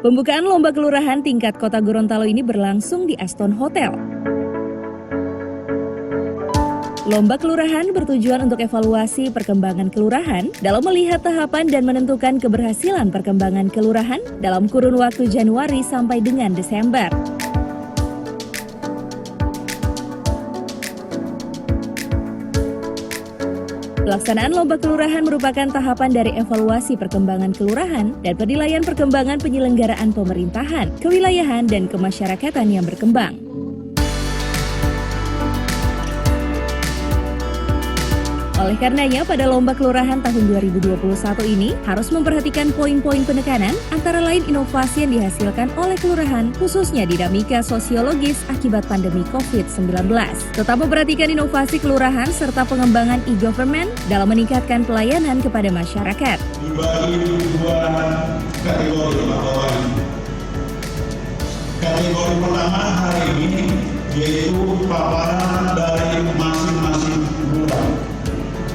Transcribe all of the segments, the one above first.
Pembukaan lomba kelurahan tingkat Kota Gorontalo ini berlangsung di Aston Hotel. Lomba kelurahan bertujuan untuk evaluasi perkembangan kelurahan dalam melihat tahapan dan menentukan keberhasilan perkembangan kelurahan dalam kurun waktu Januari sampai dengan Desember. Pelaksanaan lomba kelurahan merupakan tahapan dari evaluasi perkembangan kelurahan dan penilaian perkembangan penyelenggaraan pemerintahan, kewilayahan, dan kemasyarakatan yang berkembang. Oleh karenanya, pada lomba kelurahan tahun 2021 ini harus memperhatikan poin-poin penekanan antara lain inovasi yang dihasilkan oleh kelurahan, khususnya dinamika sosiologis akibat pandemi COVID-19. Tetap memperhatikan inovasi kelurahan serta pengembangan e-government dalam meningkatkan pelayanan kepada masyarakat. Dibagi dua kategori Pak Wawan. Kategori pertama hari ini yaitu paparan dari masing-masing lurah.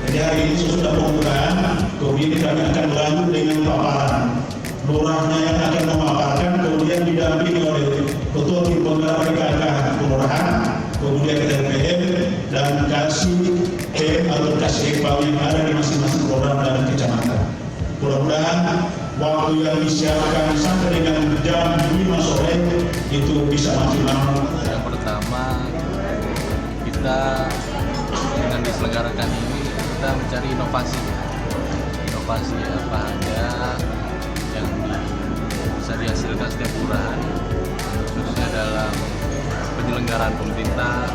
Jadi hari ini sudah pembukaan, kemudian kami akan lanjut dengan paparan. Lurahnya yang akan memaparkan, kemudian didampingi oleh Ketua Tim Penggerak PKK Kelurahan, kemudian LPM dan kasih PM atau kasih EPAW yang ada di masing-masing kelurahan dan kecamatan. Mudah-mudahan waktu yang disiapkan sampai dengan jam 5 sore itu bisa maksimal. Yang pertama, kita dengan diselenggarakan ini kita mencari inovasi apa aja yang bisa dihasilkan setiap kelurahan, khususnya dalam penyelenggaraan pemerintah,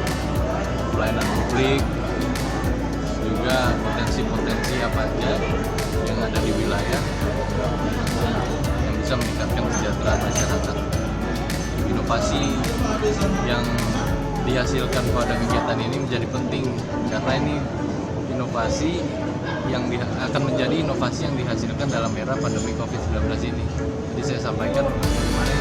pelayanan publik, juga potensi-potensi apa aja yang ada di wilayah yang bisa meningkatkan kesejahteraan masyarakat. Inovasi yang dihasilkan pada kegiatan ini menjadi penting karena ini inovasi yang akan menjadi inovasi yang dihasilkan dalam era pandemi COVID-19 ini. Jadi saya sampaikan bagaimana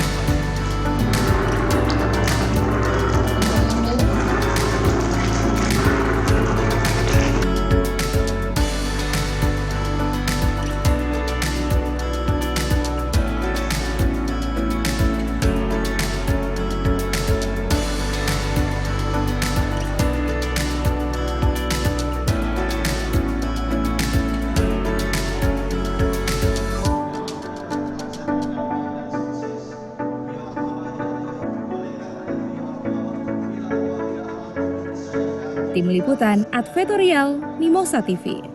Tim Liputan Advertorial Mimosa TV.